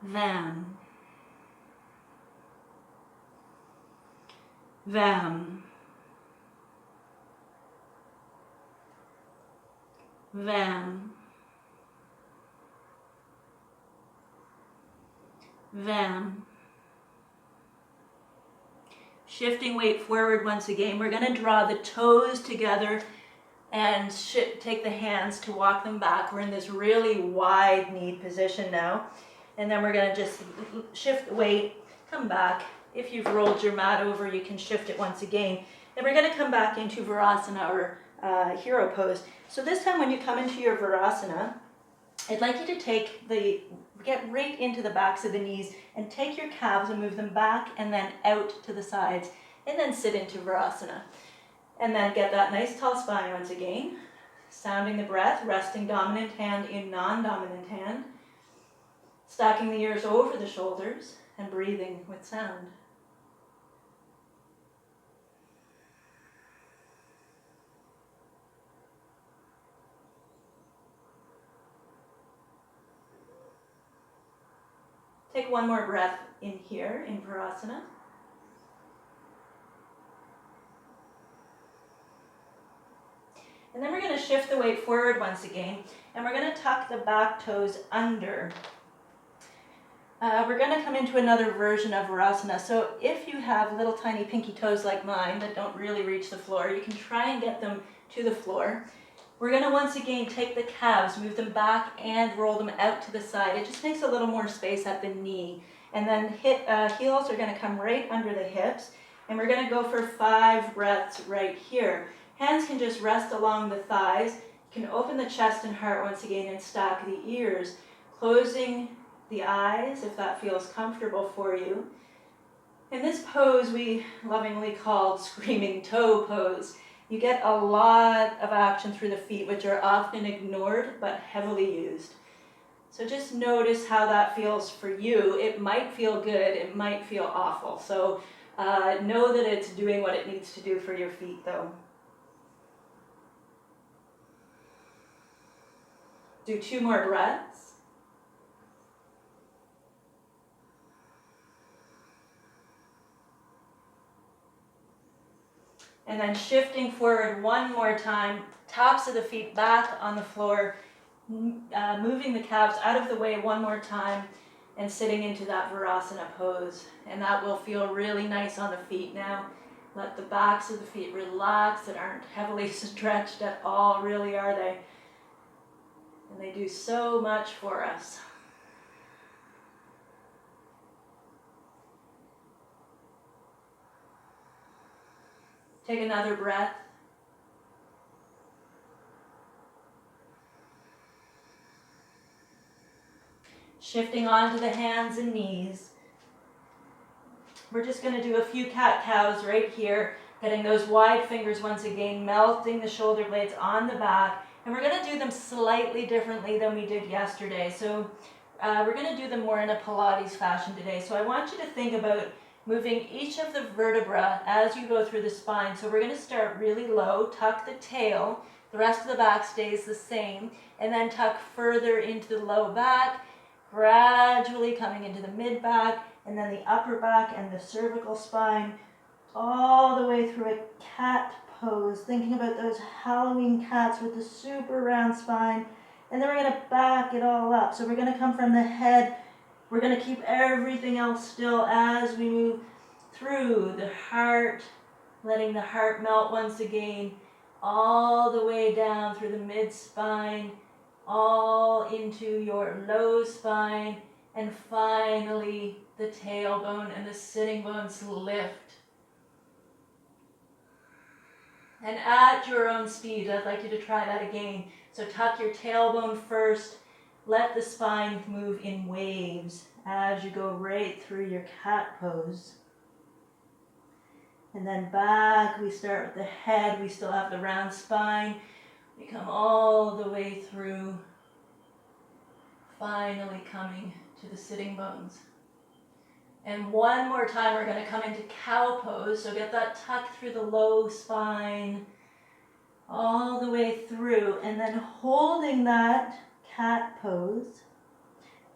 S1: them. Them. Them. Them. Shifting weight forward once again. We're going to draw the toes together and take the hands to walk them back. We're in this really wide knee position now. And then we're going to just shift the weight, come back. If you've rolled your mat over, you can shift it once again. Then we're going to come back into Virasana or hero pose. So this time when you come into your Virasana, I'd like you to get right into the backs of the knees and take your calves and move them back and then out to the sides, and then sit into Virasana. And then get that nice tall spine once again, sounding the breath, resting dominant hand in non-dominant hand, stacking the ears over the shoulders and breathing with sound. Take one more breath in here, in Virasana. And then we're going to shift the weight forward once again, and we're going to tuck the back toes under. We're going to come into another version of Virasana. So if you have little tiny pinky toes like mine that don't really reach the floor, you can try and get them to the floor. We're going to once again take the calves, move them back and roll them out to the side. It just makes a little more space at the knee. And then heels are going to come right under the hips. And we're going to go for 5 breaths right here. Hands can just rest along the thighs. You can open the chest and heart once again and stack the ears, closing the eyes if that feels comfortable for you. In this pose we lovingly called screaming toe pose. You get a lot of action through the feet, which are often ignored but heavily used. So just notice how that feels for you. It might feel good, it might feel awful. So know that it's doing what it needs to do for your feet though. Do 2 more breaths. And then shifting forward one more time, tops of the feet back on the floor, moving the calves out of the way one more time and sitting into that Virasana pose. And that will feel really nice on the feet now. Let the backs of the feet relax that aren't heavily stretched at all, really are they? And they do so much for us. Take another breath. Shifting onto the hands and knees. We're just going to do a few cat-cows right here, getting those wide fingers once again, melting the shoulder blades on the back. And we're going to do them slightly differently than we did yesterday. So we're going to do them more in a Pilates fashion today. So I want you to think about moving each of the vertebrae as you go through the spine. So we're going to start really low, tuck the tail, the rest of the back stays the same, and then tuck further into the low back, gradually coming into the mid back, and then the upper back and the cervical spine, all the way through a cat pose, thinking about those Halloween cats with the super round spine. And then we're going to back it all up. So we're going to come from the head. We're going to keep everything else still as we move through the heart, letting the heart melt once again, all the way down through the mid-spine, all into your low spine, and finally the tailbone and the sitting bones lift. And at your own speed, I'd like you to try that again. So tuck your tailbone first. Let the spine move in waves as you go right through your cat pose. And then back, we start with the head. We still have the round spine. We come all the way through, finally coming to the sitting bones. And one more time, we're going to come into cow pose. So get that tuck through the low spine, all the way through. And then holding that cat pose,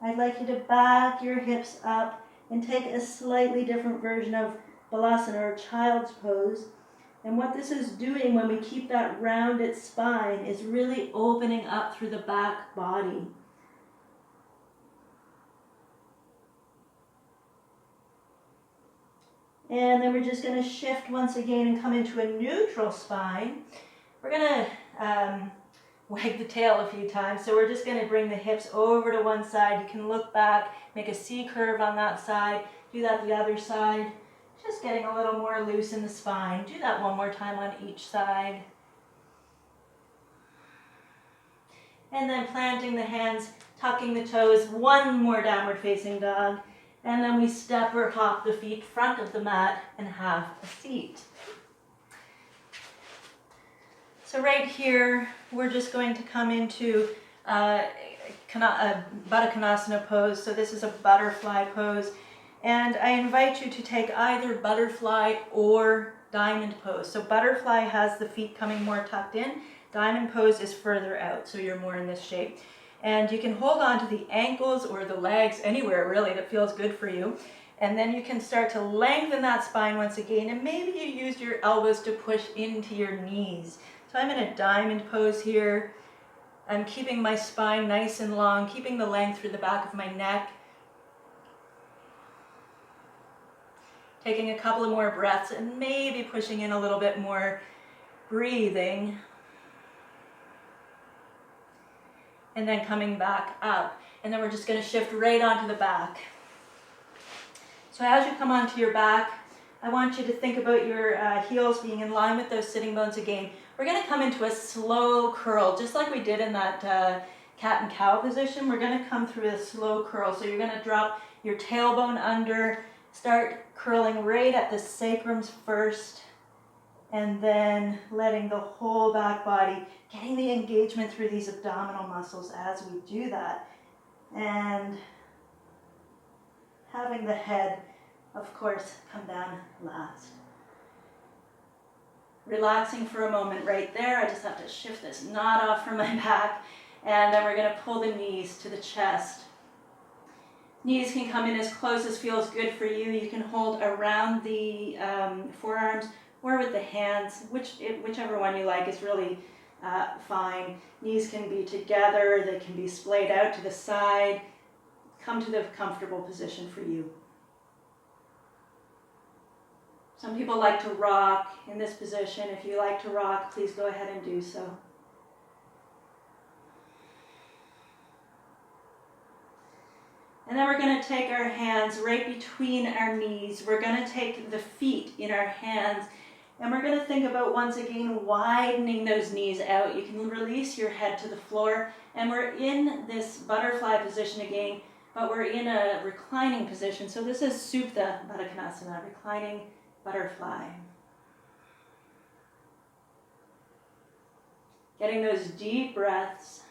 S1: I'd like you to back your hips up and take a slightly different version of Balasana or child's pose. And what this is doing when we keep that rounded spine is really opening up through the back body. And then we're just going to shift once again and come into a neutral spine. We're going to wag the tail a few times. So we're just going to bring the hips over to one side. You can look back, make a C curve on that side. Do that the other side. Just getting a little more loose in the spine. Do that one more time on each side. And then planting the hands, tucking the toes, one more downward facing dog. And then we step or hop the feet front of the mat and have a seat. So right here, we're just going to come into Baddha Konasana pose. So this is a butterfly pose. And I invite you to take either butterfly or diamond pose. So butterfly has the feet coming more tucked in. Diamond pose is further out, so you're more in this shape. And you can hold on to the ankles or the legs, anywhere really that feels good for you. And then you can start to lengthen that spine once again. And maybe you use your elbows to push into your knees. So I'm in a diamond pose here. I'm keeping my spine nice and long, keeping the length through the back of my neck. Taking a couple of more breaths and maybe pushing in a little bit more, breathing. And then coming back up. And then we're just going to shift right onto the back. So as you come onto your back, I want you to think about your heels being in line with those sitting bones again. We're going to come into a slow curl, just like we did in that cat and cow position. We're going to come through a slow curl. So you're going to drop your tailbone under, start curling right at the sacrums first, and then letting the whole back body, getting the engagement through these abdominal muscles as we do that. And having the head, of course, come down last. Relaxing for a moment right there. I just have to shift this knot off from my back. And then we're going to pull the knees to the chest. Knees can come in as close as feels good for you. You can hold around the forearms or with the hands, whichever one you like is really fine. Knees can be together, they can be splayed out to the side. Come to the comfortable position for you. Some people like to rock in this position. If you like to rock, please go ahead and do so. And then we're going to take our hands right between our knees. We're going to take the feet in our hands, and we're going to think about, once again, widening those knees out. You can release your head to the floor, and we're in this butterfly position again, but we're in a reclining position. So this is Supta Baddha Konasana, reclining butterfly. Getting those deep breaths.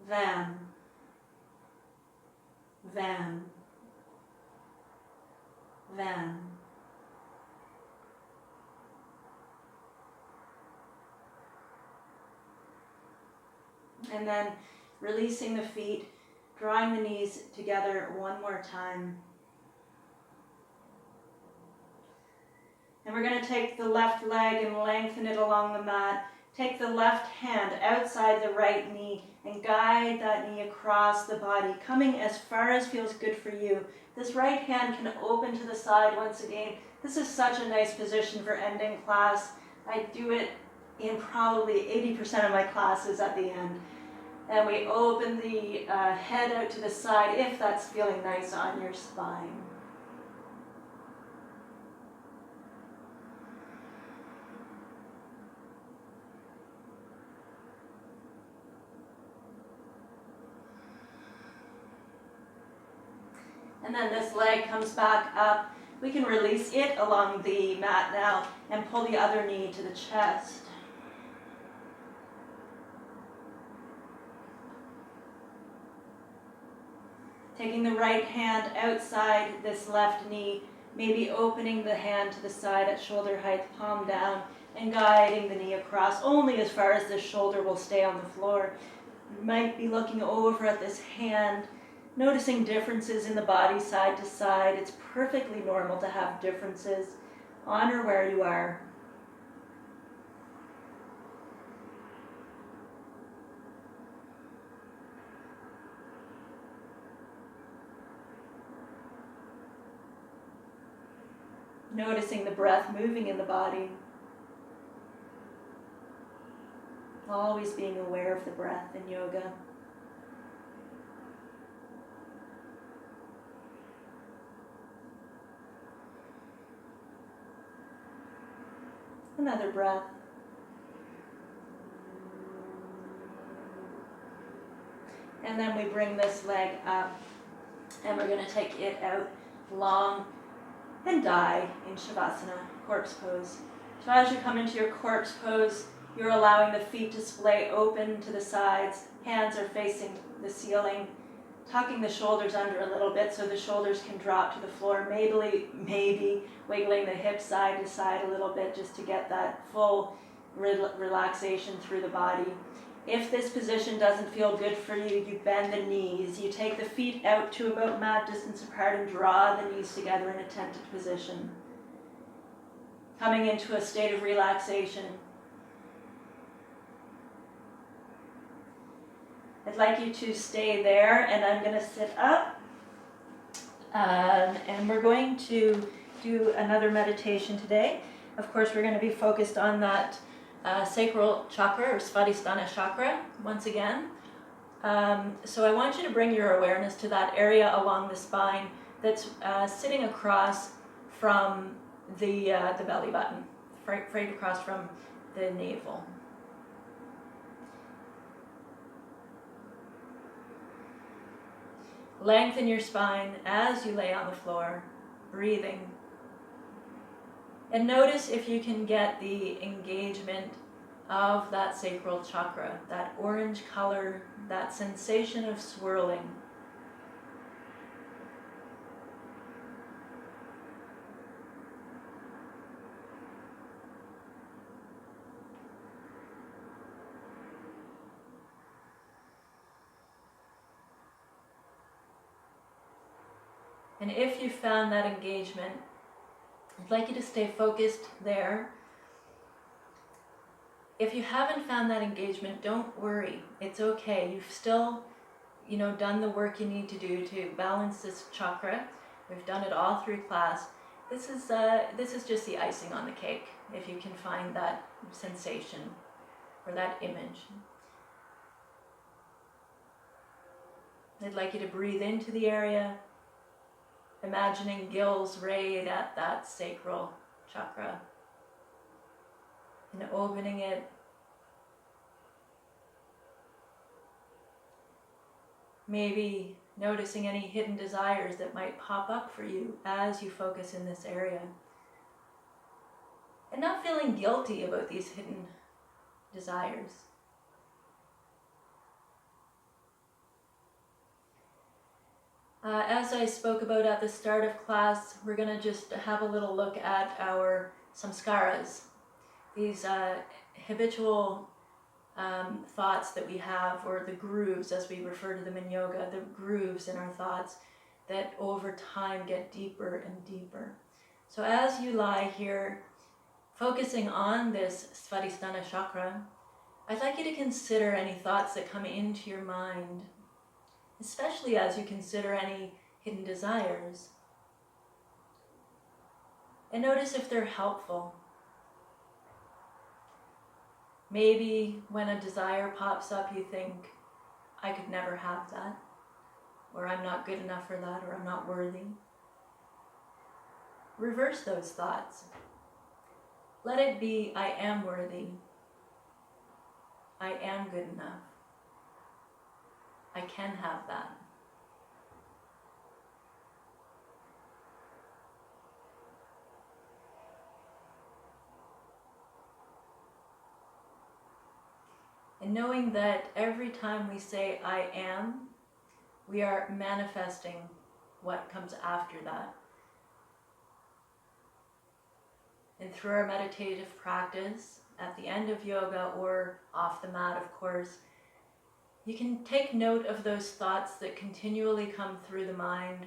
S1: Vam, vam, vam. And then releasing the feet, drawing the knees together one more time. And we're going to take the left leg and lengthen it along the mat. Take the left hand outside the right knee and guide that knee across the body, coming as far as feels good for you. This right hand can open to the side once again. This is such a nice position for ending class. I do it in probably 80% of my classes at the end. And we open the head out to the side if that's feeling nice on your spine. And then this leg comes back up. We can release it along the mat now and pull the other knee to the chest. Taking the right hand outside this left knee, maybe opening the hand to the side at shoulder height, palm down, and guiding the knee across only as far as the shoulder will stay on the floor. You might be looking over at this hand, noticing differences in the body side to side. It's perfectly normal to have differences. Honor where you are. Noticing the breath moving in the body. Always being aware of the breath in yoga. Another breath. And then we bring this leg up and we're going to take it out long and die in Shavasana, corpse pose. So as you come into your corpse pose, you're allowing the feet to splay open to the sides, hands are facing the ceiling, tucking the shoulders under a little bit so the shoulders can drop to the floor, maybe wiggling the hips side to side a little bit just to get that full relaxation through the body. If this position doesn't feel good for you, you bend the knees. You take the feet out to about mat distance apart and draw the knees together in a tented position. Coming into a state of relaxation. I'd like you to stay there, and I'm going to sit up. And we're going to do another meditation today. Of course, we're going to be focused on that sacral chakra or Svadhisthana chakra once again. So I want you to bring your awareness to that area along the spine that's sitting across from the belly button, right across from the navel. Lengthen your spine as you lay on the floor, breathing. And notice if you can get the engagement of that sacral chakra, that orange color, that sensation of swirling. And if you found that engagement, I'd like you to stay focused there. If you haven't found that engagement, don't worry. It's okay. You've still, done the work you need to do to balance this chakra. We've done it all through class. This is just the icing on the cake, if you can find that sensation or that image. I'd like you to breathe into the area, imagining gills right at that sacral chakra, and opening it. Maybe noticing any hidden desires that might pop up for you as you focus in this area. And not feeling guilty about these hidden desires. As I spoke about at the start of class, we're going to just have a little look at our samskaras, these habitual thoughts that we have, or the grooves as we refer to them in yoga, the grooves in our thoughts that over time get deeper and deeper. So as you lie here, focusing on this Svadhisthana chakra, I'd like you to consider any thoughts that come into your mind, especially as you consider any hidden desires. And notice if they're helpful. Maybe when a desire pops up, you think, I could never have that, or I'm not good enough for that, or I'm not worthy. Reverse those thoughts. Let it be, I am worthy. I am good enough. I can have that. And knowing that every time we say, I am, we are manifesting what comes after that. And through our meditative practice, at the end of yoga or off the mat, of course, you can take note of those thoughts that continually come through the mind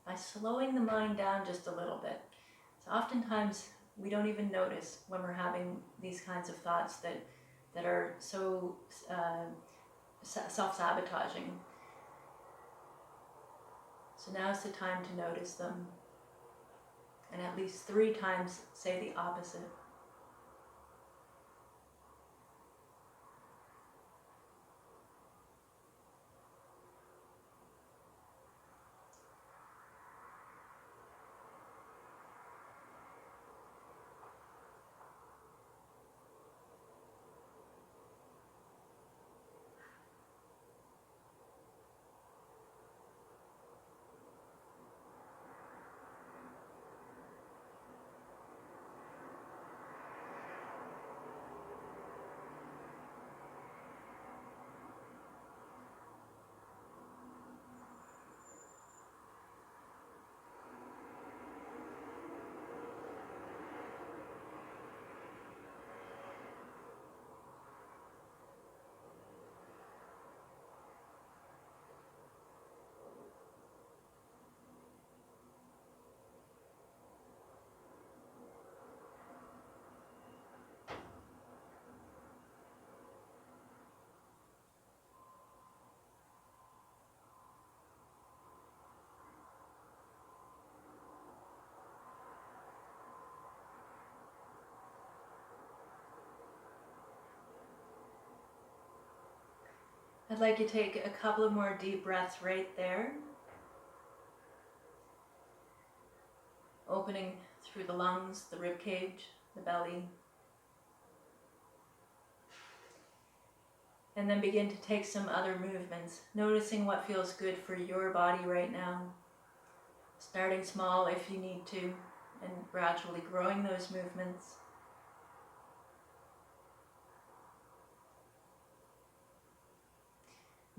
S1: by slowing the mind down just a little bit. So oftentimes we don't even notice when we're having these kinds of thoughts that are so self-sabotaging. So now's the time to notice them. And at least 3 times say the opposite. I'd like you to take a couple of more deep breaths right there. Opening through the lungs, the rib cage, the belly. And then begin to take some other movements, noticing what feels good for your body right now. Starting small if you need to, and gradually growing those movements.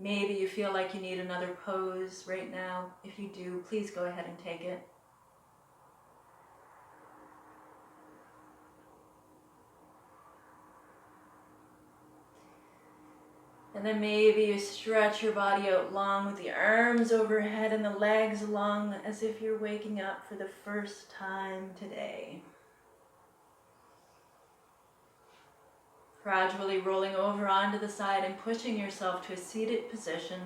S1: Maybe you feel like you need another pose right now. If you do, please go ahead and take it. And then maybe you stretch your body out long with the arms overhead and the legs long, as if you're waking up for the first time today. Gradually rolling over onto the side and pushing yourself to a seated position.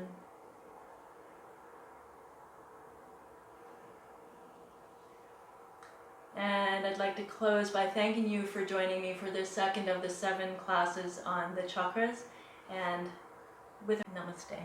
S1: And I'd like to close by thanking you for joining me for the second of the 7 classes on the chakras, and with namaste.